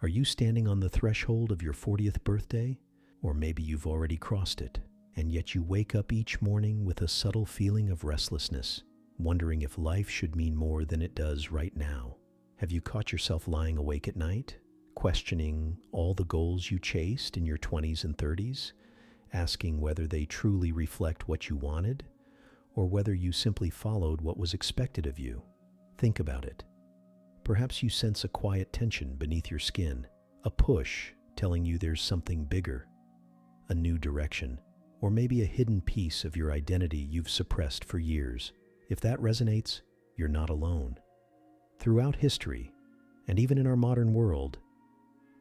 Are you standing on the threshold of your 40th birthday? Or maybe you've already crossed it, and yet you wake up each morning with a subtle feeling of restlessness, wondering if life should mean more than it does right now. Have you caught yourself lying awake at night, questioning all the goals you chased in your 20s and 30s, asking whether they truly reflect what you wanted, or whether you simply followed what was expected of you? Think about it. Perhaps you sense a quiet tension beneath your skin, a push telling you there's something bigger, a new direction, or maybe a hidden piece of your identity you've suppressed for years. If that resonates, you're not alone. Throughout history, and even in our modern world,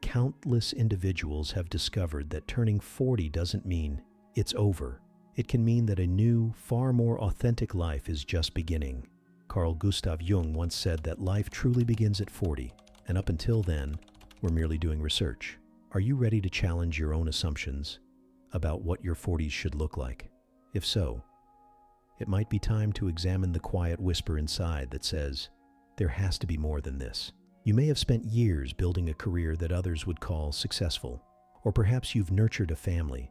countless individuals have discovered that turning 40 doesn't mean it's over. It can mean that a new, far more authentic life is just beginning. Carl Gustav Jung once said that life truly begins at 40, and up until then, we're merely doing research. Are you ready to challenge your own assumptions about what your 40s should look like? If so, it might be time to examine the quiet whisper inside that says, there has to be more than this. You may have spent years building a career that others would call successful, or perhaps you've nurtured a family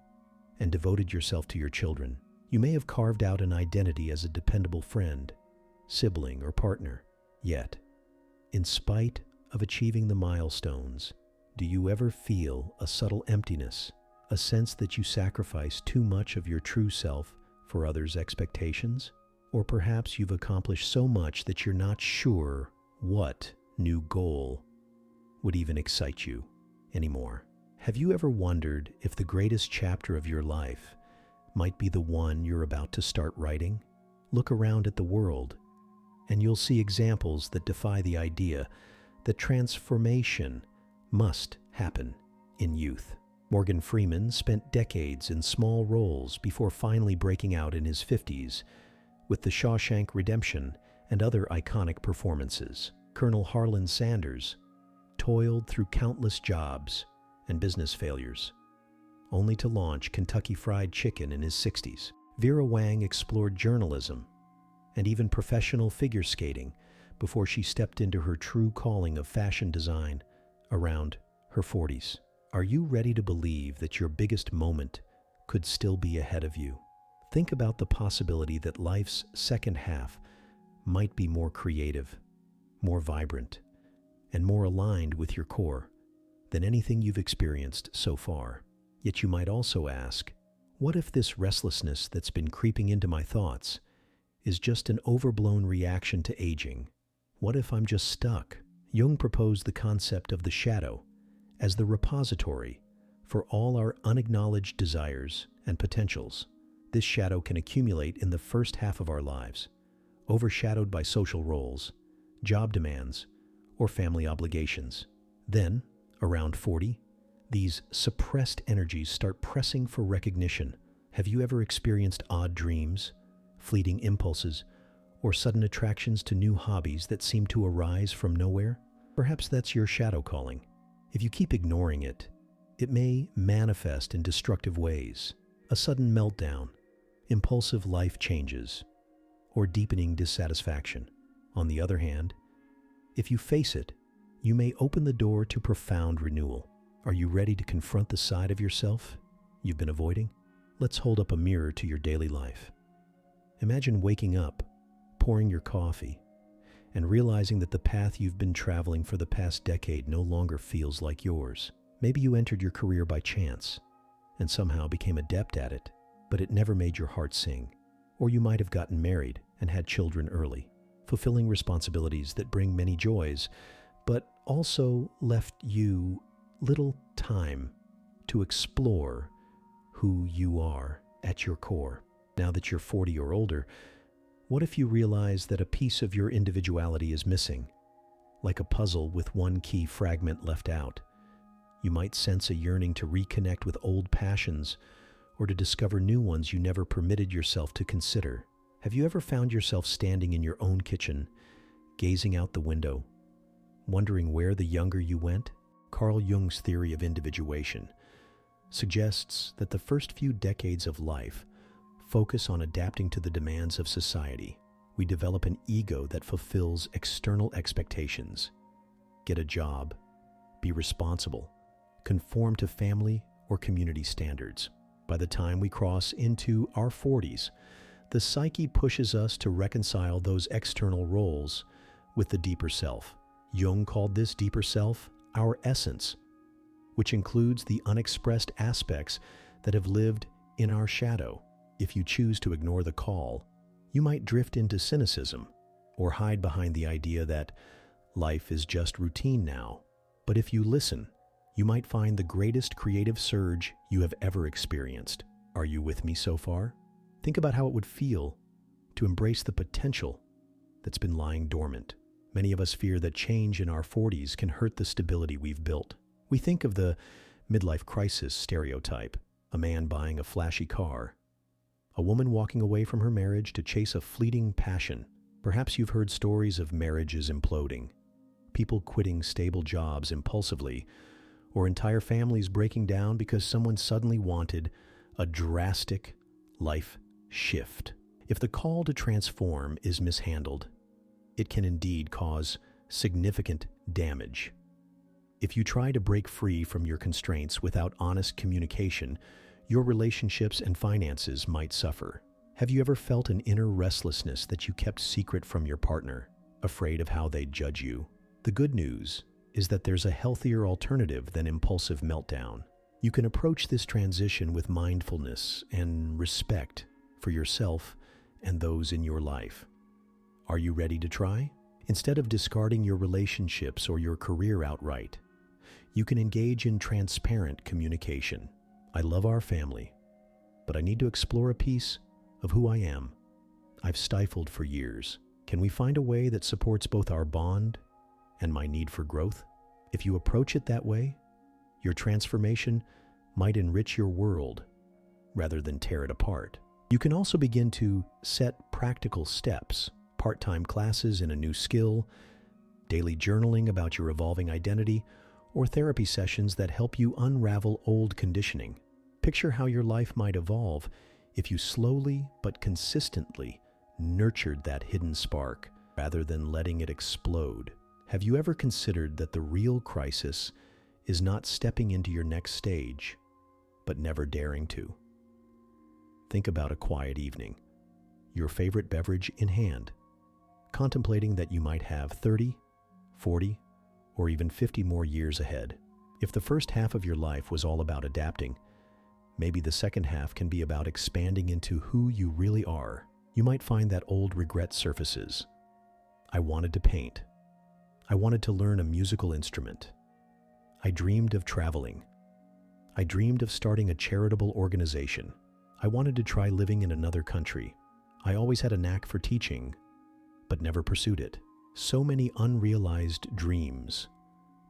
and devoted yourself to your children. You may have carved out an identity as a dependable friend, sibling, or partner. Yet, in spite of achieving the milestones, do you ever feel a subtle emptiness, a sense that you sacrifice too much of your true self for others' expectations? Or perhaps you've accomplished so much that you're not sure what new goal would even excite you anymore. Have you ever wondered if the greatest chapter of your life might be the one you're about to start writing? Look around at the world, and you'll see examples that defy the idea that transformation must happen in youth. Morgan Freeman spent decades in small roles before finally breaking out in his 50s with The Shawshank Redemption and other iconic performances. Colonel Harlan Sanders toiled through countless jobs and business failures, only to launch Kentucky Fried Chicken in his 60s. Vera Wang explored journalism and even professional figure skating before she stepped into her true calling of fashion design around her 40s. Are you ready to believe that your biggest moment could still be ahead of you? Think about the possibility that life's second half might be more creative, more vibrant, and more aligned with your core than anything you've experienced so far. Yet you might also ask, what if this restlessness that's been creeping into my thoughts is just an overblown reaction to aging? What if I'm just stuck? Jung proposed the concept of the shadow as the repository for all our unacknowledged desires and potentials. This shadow can accumulate in the first half of our lives, overshadowed by social roles, job demands, or family obligations. Then, around 40, these suppressed energies start pressing for recognition. Have you ever experienced odd dreams, fleeting impulses, or sudden attractions to new hobbies that seem to arise from nowhere? Perhaps that's your shadow calling. If you keep ignoring it, it may manifest in destructive ways: a sudden meltdown, impulsive life changes, or deepening dissatisfaction. On the other hand, if you face it, you may open the door to profound renewal. Are you ready to confront the side of yourself you've been avoiding? Let's hold up a mirror to your daily life. Imagine waking up, pouring your coffee, and realizing that the path you've been traveling for the past decade no longer feels like yours. Maybe you entered your career by chance and somehow became adept at it, but it never made your heart sing. Or you might have gotten married and had children early, fulfilling responsibilities that bring many joys, but also left you little time to explore who you are at your core. Now that you're 40 or older, what if you realize that a piece of your individuality is missing, like a puzzle with one key fragment left out? You might sense a yearning to reconnect with old passions or to discover new ones you never permitted yourself to consider. Have you ever found yourself standing in your own kitchen, gazing out the window, wondering where the younger you went? Carl Jung's theory of individuation suggests that the first few decades of life focus on adapting to the demands of society. We develop an ego that fulfills external expectations: get a job, be responsible, conform to family or community standards. By the time we cross into our 40s, the psyche pushes us to reconcile those external roles with the deeper self. Jung called this deeper self our essence, which includes the unexpressed aspects that have lived in our shadow. If you choose to ignore the call, you might drift into cynicism or hide behind the idea that life is just routine now. But if you listen, you might find the greatest creative surge you have ever experienced. Are you with me so far? Think about how it would feel to embrace the potential that's been lying dormant. Many of us fear that change in our 40s can hurt the stability we've built. We think of the midlife crisis stereotype: a man buying a flashy car, a woman walking away from her marriage to chase a fleeting passion. Perhaps you've heard stories of marriages imploding, people quitting stable jobs impulsively, or entire families breaking down because someone suddenly wanted a drastic life shift. If the call to transform is mishandled, it can indeed cause significant damage. If you try to break free from your constraints without honest communication, your relationships and finances might suffer. Have you ever felt an inner restlessness that you kept secret from your partner, afraid of how they'd judge you? The good news is that there's a healthier alternative than impulsive meltdown. You can approach this transition with mindfulness and respect for yourself and those in your life. Are you ready to try? Instead of discarding your relationships or your career outright, you can engage in transparent communication. I love our family, but I need to explore a piece of who I am. I've stifled for years. Can we find a way that supports both our bond and my need for growth? If you approach it that way, your transformation might enrich your world rather than tear it apart. You can also begin to set practical steps: part-time classes in a new skill, daily journaling about your evolving identity, or therapy sessions that help you unravel old conditioning. Picture how your life might evolve if you slowly but consistently nurtured that hidden spark rather than letting it explode. Have you ever considered that the real crisis is not stepping into your next stage, but never daring to? Think about a quiet evening, your favorite beverage in hand, contemplating that you might have 30, 40, or even 50 more years ahead. If the first half of your life was all about adapting, maybe the second half can be about expanding into who you really are. You might find that old regret surfaces. I wanted to paint. I wanted to learn a musical instrument. I dreamed of traveling. I dreamed of starting a charitable organization. I wanted to try living in another country. I always had a knack for teaching, but never pursued it. So many unrealized dreams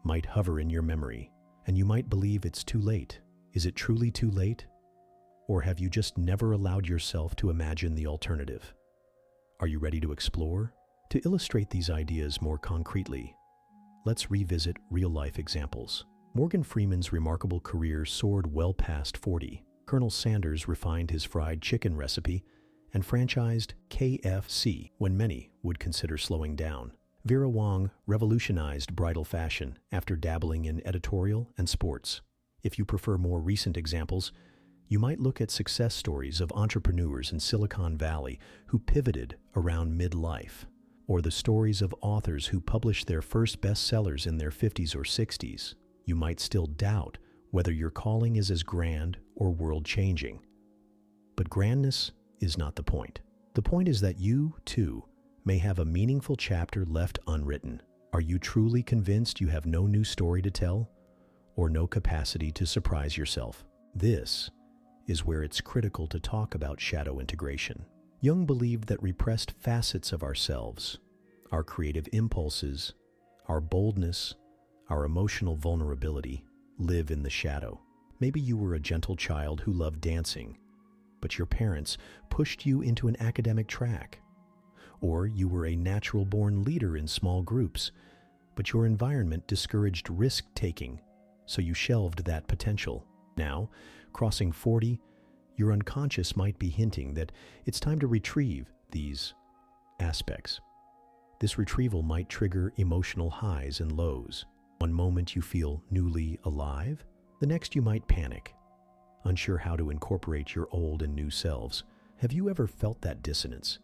might hover in your memory, and you might believe it's too late. Is it truly too late? Or have you just never allowed yourself to imagine the alternative? Are you ready to explore? To illustrate these ideas more concretely, let's revisit real-life examples. Morgan Freeman's remarkable career soared well past 40. Colonel Sanders refined his fried chicken recipe and franchised KFC when many would consider slowing down. Vera Wang revolutionized bridal fashion after dabbling in editorial and sports. If you prefer more recent examples, you might look at success stories of entrepreneurs in Silicon Valley who pivoted around midlife, or the stories of authors who published their first bestsellers in their 50s or 60s. You might still doubt whether your calling is as grand or world-changing. But grandness is not the point. The point is that you, too, may have a meaningful chapter left unwritten. Are you truly convinced you have no new story to tell, or no capacity to surprise yourself? This is where it's critical to talk about shadow integration. Jung believed that repressed facets of ourselves, our creative impulses, our boldness, our emotional vulnerability, live in the shadow. Maybe you were a gentle child who loved dancing, but your parents pushed you into an academic track. Or you were a natural-born leader in small groups, but your environment discouraged risk-taking, so you shelved that potential. Now, crossing 40, your unconscious might be hinting that it's time to retrieve these aspects. This retrieval might trigger emotional highs and lows. One moment you feel newly alive, the next you might panic, unsure how to incorporate your old and new selves. Have you ever felt that dissonance?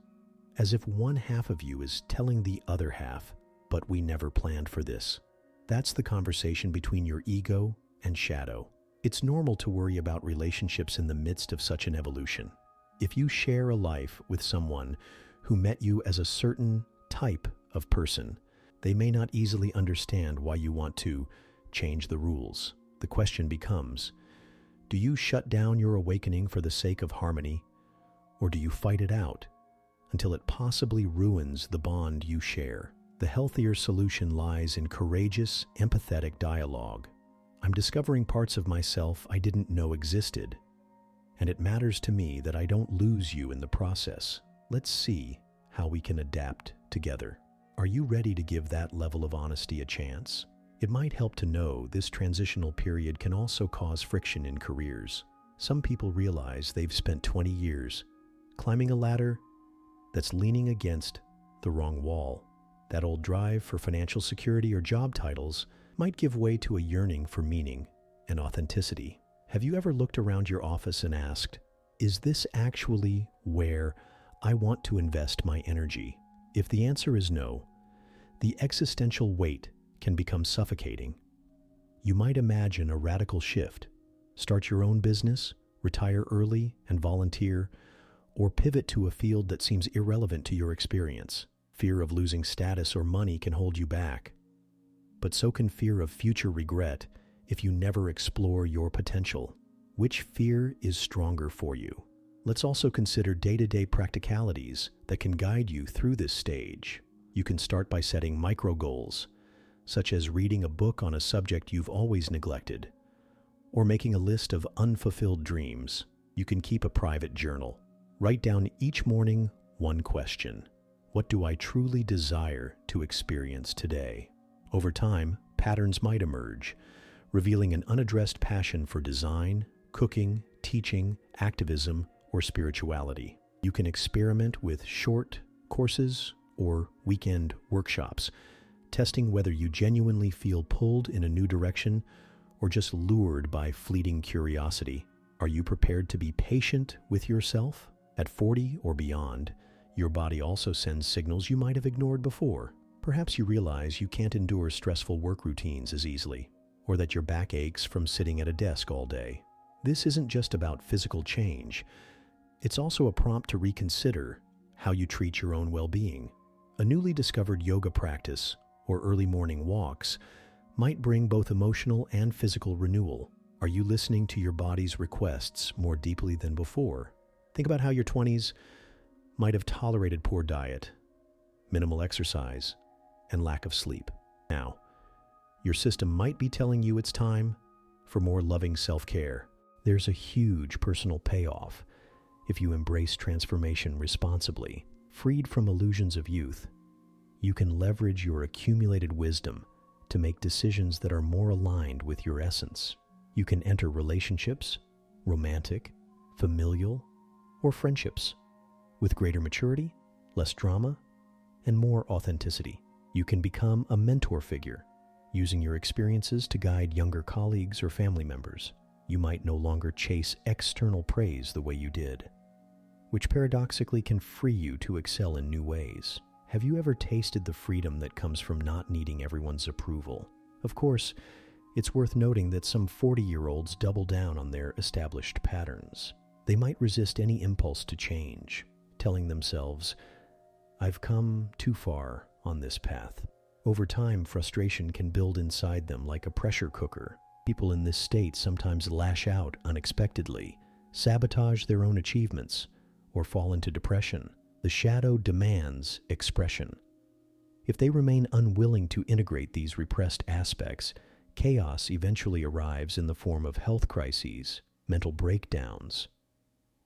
As if one half of you is telling the other half, "But we never planned for this." That's the conversation between your ego and shadow. It's normal to worry about relationships in the midst of such an evolution. If you share a life with someone who met you as a certain type of person, they may not easily understand why you want to change the rules. The question becomes, do you shut down your awakening for the sake of harmony, or do you fight it out until it possibly ruins the bond you share? The healthier solution lies in courageous, empathetic dialogue. I'm discovering parts of myself I didn't know existed, and it matters to me that I don't lose you in the process. Let's see how we can adapt together. Are you ready to give that level of honesty a chance? It might help to know this transitional period can also cause friction in careers. Some people realize they've spent 20 years climbing a ladder that's leaning against the wrong wall. That old drive for financial security or job titles might give way to a yearning for meaning and authenticity. Have you ever looked around your office and asked, is this actually where I want to invest my energy? If the answer is no, the existential weight can become suffocating. You might imagine a radical shift. Start your own business, retire early and volunteer, or pivot to a field that seems irrelevant to your experience. Fear of losing status or money can hold you back. But so can fear of future regret if you never explore your potential. Which fear is stronger for you? Let's also consider day-to-day practicalities that can guide you through this stage. You can start by setting micro goals, such as reading a book on a subject you've always neglected, or making a list of unfulfilled dreams. You can keep a private journal. Write down each morning one question. What do I truly desire to experience today? Over time, patterns might emerge, revealing an unaddressed passion for design, cooking, teaching, activism, or spirituality. You can experiment with short courses or weekend workshops, testing whether you genuinely feel pulled in a new direction or just lured by fleeting curiosity. Are you prepared to be patient with yourself? At 40 or beyond, your body also sends signals you might have ignored before. Perhaps you realize you can't endure stressful work routines as easily, or that your back aches from sitting at a desk all day. This isn't just about physical change. It's also a prompt to reconsider how you treat your own well-being. A newly discovered yoga practice or early morning walks might bring both emotional and physical renewal. Are you listening to your body's requests more deeply than before? Think about how your 20s might have tolerated poor diet, minimal exercise, and lack of sleep. Now, your system might be telling you it's time for more loving self-care. There's a huge personal payoff if you embrace transformation responsibly. Freed from illusions of youth, you can leverage your accumulated wisdom to make decisions that are more aligned with your essence. You can enter relationships, romantic, familial, or friendships, with greater maturity, less drama, and more authenticity. You can become a mentor figure, using your experiences to guide younger colleagues or family members. You might no longer chase external praise the way you did, which paradoxically can free you to excel in new ways. Have you ever tasted the freedom that comes from not needing everyone's approval? Of course, it's worth noting that some 40-year-olds double down on their established patterns. They might resist any impulse to change, telling themselves, "I've come too far on this path." Over time, frustration can build inside them like a pressure cooker. People in this state sometimes lash out unexpectedly, sabotage their own achievements, or fall into depression. The shadow demands expression. If they remain unwilling to integrate these repressed aspects, chaos eventually arrives in the form of health crises, mental breakdowns,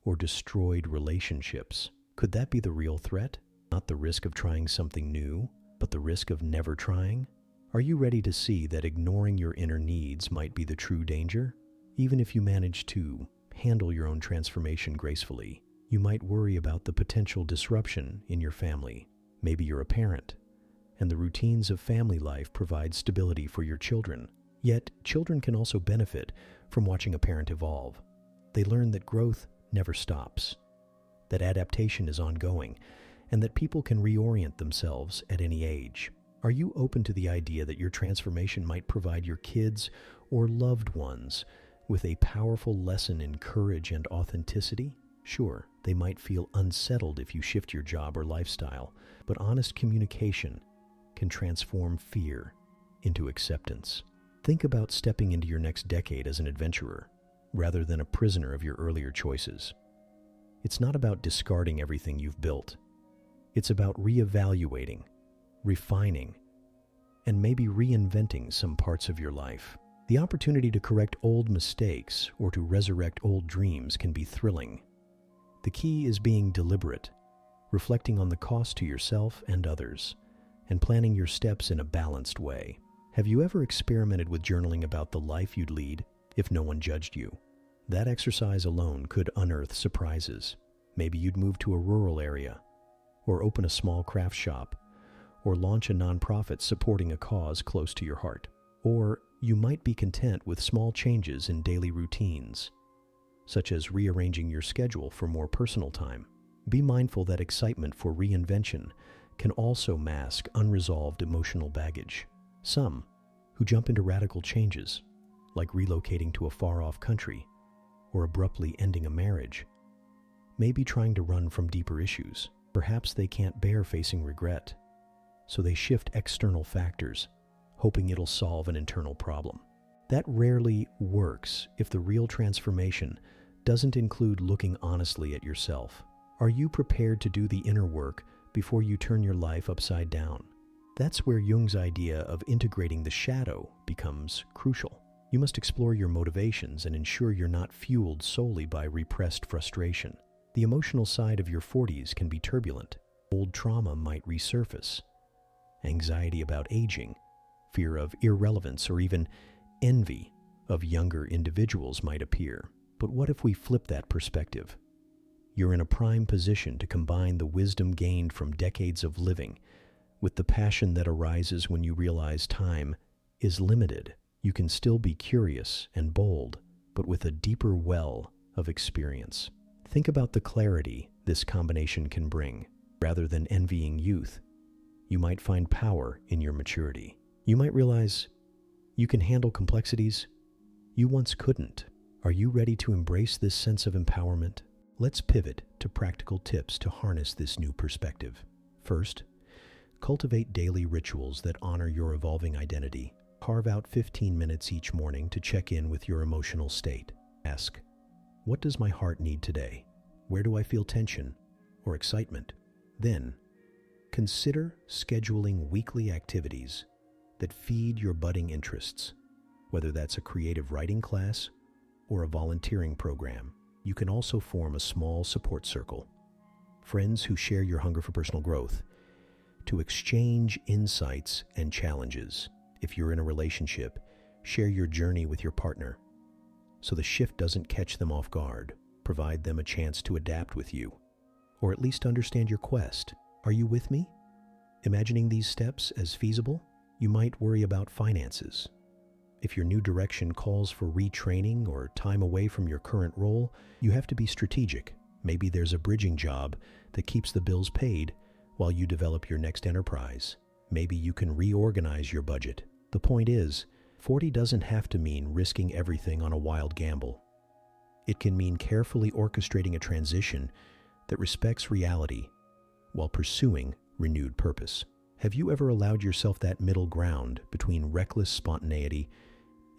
or destroyed relationships. Could that be the real threat? Not the risk of trying something new, but the risk of never trying? Are you ready to see that ignoring your inner needs might be the true danger? Even if you manage to handle your own transformation gracefully, you might worry about the potential disruption in your family. Maybe you're a parent, and the routines of family life provide stability for your children. Yet, children can also benefit from watching a parent evolve. They learn that growth never stops, that adaptation is ongoing, and that people can reorient themselves at any age. Are you open to the idea that your transformation might provide your kids or loved ones with a powerful lesson in courage and authenticity? Sure, they might feel unsettled if you shift your job or lifestyle, but honest communication can transform fear into acceptance. Think about stepping into your next decade as an adventurer, rather than a prisoner of your earlier choices. It's not about discarding everything you've built. It's about reevaluating, refining, and maybe reinventing some parts of your life. The opportunity to correct old mistakes or to resurrect old dreams can be thrilling. The key is being deliberate, reflecting on the cost to yourself and others, and planning your steps in a balanced way. Have you ever experimented with journaling about the life you'd lead if no one judged you? That exercise alone could unearth surprises. Maybe you'd move to a rural area, or open a small craft shop, or launch a nonprofit supporting a cause close to your heart. Or you might be content with small changes in daily routines, such as rearranging your schedule for more personal time. Be mindful that excitement for reinvention can also mask unresolved emotional baggage. Some who jump into radical changes, like relocating to a far-off country or abruptly ending a marriage, may be trying to run from deeper issues. Perhaps they can't bear facing regret, so they shift external factors, hoping it'll solve an internal problem. That rarely works if the real transformation doesn't include looking honestly at yourself. Are you prepared to do the inner work before you turn your life upside down? That's where Jung's idea of integrating the shadow becomes crucial. You must explore your motivations and ensure you're not fueled solely by repressed frustration. The emotional side of your 40s can be turbulent. Old trauma might resurface. Anxiety about aging, fear of irrelevance, or even envy of younger individuals might appear. But what if we flip that perspective? You're in a prime position to combine the wisdom gained from decades of living with the passion that arises when you realize time is limited. You can still be curious and bold, but with a deeper well of experience. Think about the clarity this combination can bring. Rather than envying youth, you might find power in your maturity. You might realize you can handle complexities you once couldn't. Are you ready to embrace this sense of empowerment? Let's pivot to practical tips to harness this new perspective. First, cultivate daily rituals that honor your evolving identity. Carve out 15 minutes each morning to check in with your emotional state. Ask, what does my heart need today? Where do I feel tension or excitement? Then, consider scheduling weekly activities that feed your budding interests, whether that's a creative writing class or a volunteering program. You can also form a small support circle, friends who share your hunger for personal growth, to exchange insights and challenges. If you're in a relationship, share your journey with your partner so the shift doesn't catch them off guard. Provide them a chance to adapt with you, or at least understand your quest. Are you with me? Imagining these steps as feasible? You might worry about finances. If your new direction calls for retraining or time away from your current role, you have to be strategic. Maybe there's a bridging job that keeps the bills paid while you develop your next enterprise. Maybe you can reorganize your budget. The point is, 40 doesn't have to mean risking everything on a wild gamble. It can mean carefully orchestrating a transition that respects reality while pursuing renewed purpose. Have you ever allowed yourself that middle ground between reckless spontaneity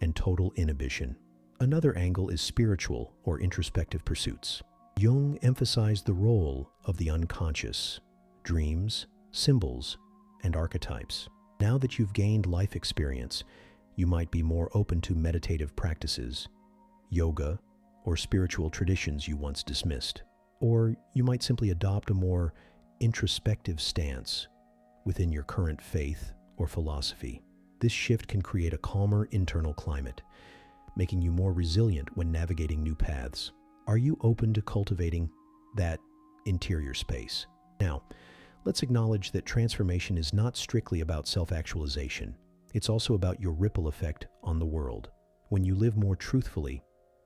and total inhibition? Another angle is spiritual or introspective pursuits. Jung emphasized the role of the unconscious, dreams, symbols, and archetypes. Now that you've gained life experience, you might be more open to meditative practices, yoga, or spiritual traditions you once dismissed. Or you might simply adopt a more introspective stance within your current faith or philosophy. This shift can create a calmer internal climate, making you more resilient when navigating new paths. Are you open to cultivating that interior space? Now, Let's acknowledge that transformation is not strictly about self-actualization. It's also about your ripple effect on the world. When you live more truthfully,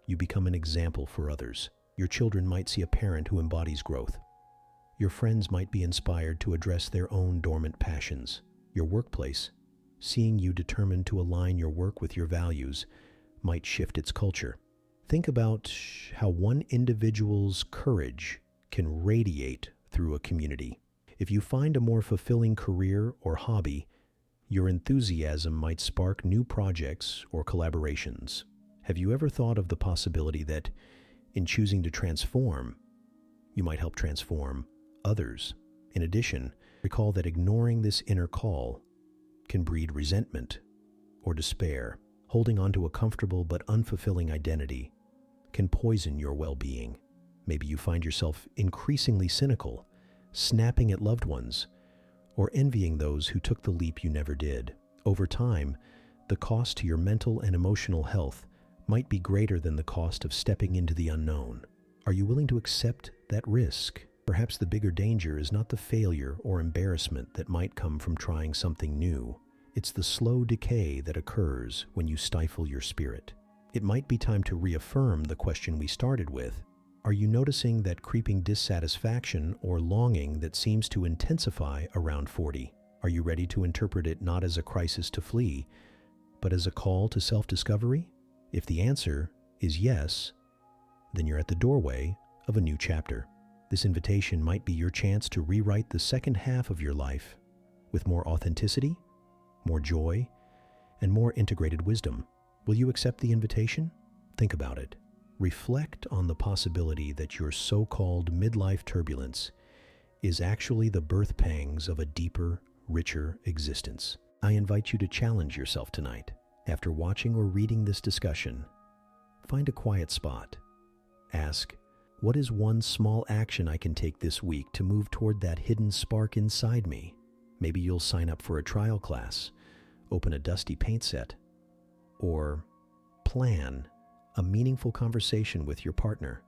you become an example for others. Your children might see a parent who embodies growth. Your friends might be inspired to address their own dormant passions. Your workplace, seeing you determined to align your work with your values, might shift its culture. Think about how one individual's courage can radiate through a community. If you find a more fulfilling career or hobby, your enthusiasm might spark new projects or collaborations. Have you ever thought of the possibility that, in choosing to transform, you might help transform others? In addition, recall that ignoring this inner call can breed resentment or despair. Holding on to a comfortable but unfulfilling identity can poison your well-being. Maybe you find yourself increasingly cynical, snapping at loved ones, or envying those who took the leap you never did. Over time, the cost to your mental and emotional health might be greater than the cost of stepping into the unknown. Are you willing to accept that risk? Perhaps the bigger danger is not the failure or embarrassment that might come from trying something new. It's the slow decay that occurs when you stifle your spirit. It might be time to reaffirm the question we started with. Are you noticing that creeping dissatisfaction or longing that seems to intensify around 40? Are you ready to interpret it not as a crisis to flee, but as a call to self-discovery? If the answer is yes, then you're at the doorway of a new chapter. This invitation might be your chance to rewrite the second half of your life with more authenticity, more joy, and more integrated wisdom. Will you accept the invitation? Think about it. Reflect on the possibility that your so-called midlife turbulence is actually the birth pangs of a deeper, richer existence. I invite you to challenge yourself tonight. After watching or reading this discussion, find a quiet spot. Ask, what is one small action I can take this week to move toward that hidden spark inside me? Maybe you'll sign up for a trial class, open a dusty paint set, or plan a meaningful conversation with your partner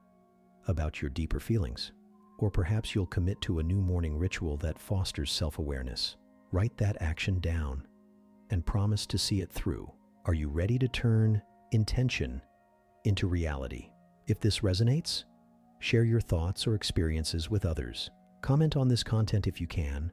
about your deeper feelings. Or perhaps you'll commit to a new morning ritual that fosters self-awareness. Write that action down and promise to see it through. Are you ready to turn intention into reality? If this resonates, share your thoughts or experiences with others. Comment on this content if you can,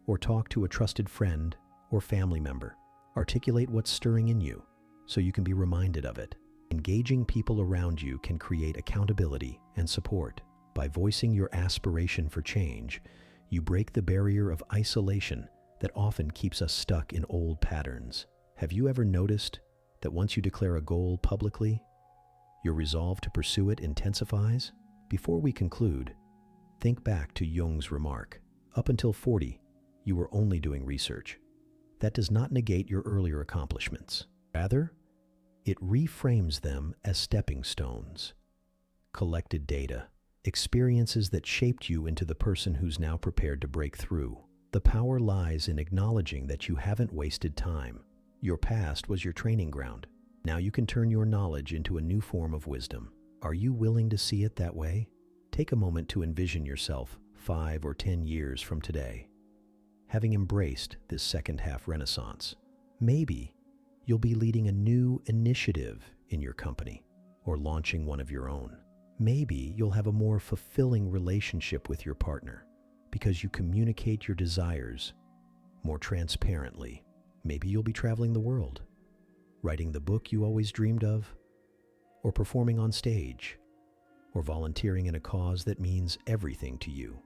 or talk to a trusted friend or family member. Articulate what's stirring in you so you can be reminded of it. Engaging people around you can create accountability and support. By voicing your aspiration for change, you break the barrier of isolation that often keeps us stuck in old patterns. Have you ever noticed that once you declare a goal publicly, your resolve to pursue it intensifies? Before we conclude, think back to Jung's remark. Up until 40, you were only doing research. That does not negate your earlier accomplishments. Rather, it reframes them as stepping stones, collected data, experiences that shaped you into the person who's now prepared to break through. The power lies in acknowledging that you haven't wasted time. Your past was your training ground. Now you can turn your knowledge into a new form of wisdom. Are you willing to see it that way? Take a moment to envision yourself 5 or 10 years from today, having embraced this second half renaissance. Maybe you'll be leading a new initiative in your company or launching one of your own. Maybe you'll have a more fulfilling relationship with your partner because you communicate your desires more transparently. Maybe you'll be traveling the world, writing the book you always dreamed of, or performing on stage, or volunteering in a cause that means everything to you.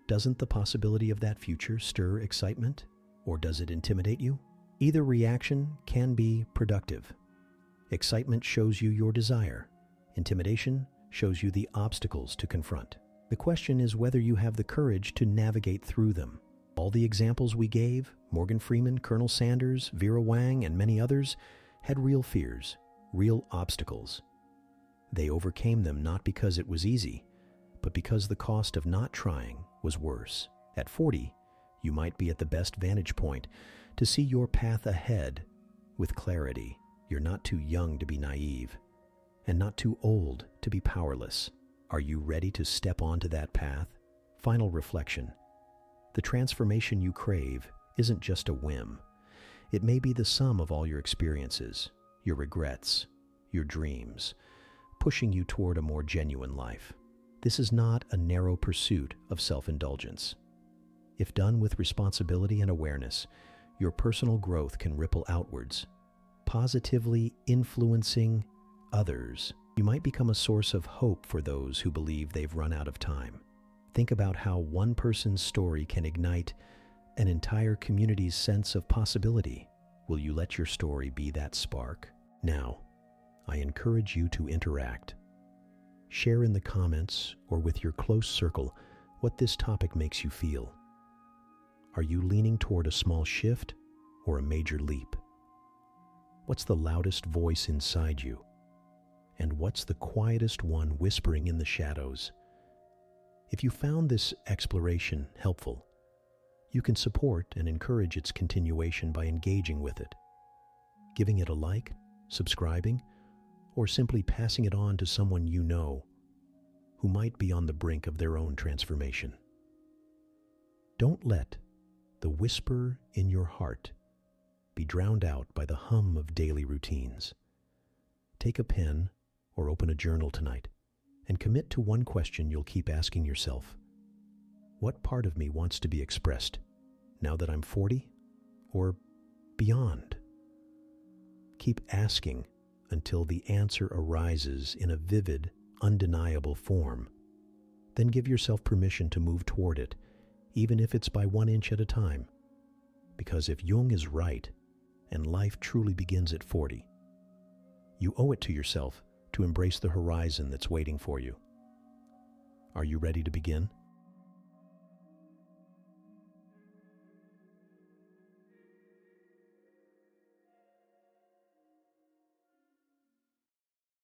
Doesn't the possibility of that future stir excitement, or does it intimidate you? Either reaction can be productive. Excitement shows you your desire. Intimidation shows you the obstacles to confront. The question is whether you have the courage to navigate through them. All the examples we gave, Morgan Freeman, Colonel Sanders, Vera Wang, and many others, had real fears, real obstacles. They overcame them not because it was easy, but because the cost of not trying was worse. At 40, you might be at the best vantage point to see your path ahead with clarity. You're not too young to be naive, and not too old to be powerless. Are you ready to step onto that path? Final reflection. The transformation you crave isn't just a whim. It may be the sum of all your experiences, your regrets, your dreams, pushing you toward a more genuine life. This is not a narrow pursuit of self-indulgence. If done with responsibility and awareness, your personal growth can ripple outwards, positively influencing others. You might become a source of hope for those who believe they've run out of time. Think about how one person's story can ignite an entire community's sense of possibility. Will you let your story be that spark? Now, I encourage you to interact. Share in the comments or with your close circle what this topic makes you feel. Are you leaning toward a small shift or a major leap? What's the loudest voice inside you? And what's the quietest one whispering in the shadows? If you found this exploration helpful, you can support and encourage its continuation by engaging with it, giving it a like, subscribing, or simply passing it on to someone you know who might be on the brink of their own transformation. Don't let the whisper in your heart be drowned out by the hum of daily routines. Take a pen or open a journal tonight and commit to one question you'll keep asking yourself. What part of me wants to be expressed now that I'm 40 or beyond? Keep asking until the answer arises in a vivid, undeniable form. Then give yourself permission to move toward it, even if it's by 1 inch at a time. Because if Jung is right, and life truly begins at 40, you owe it to yourself to embrace the horizon that's waiting for you. Are you ready to begin?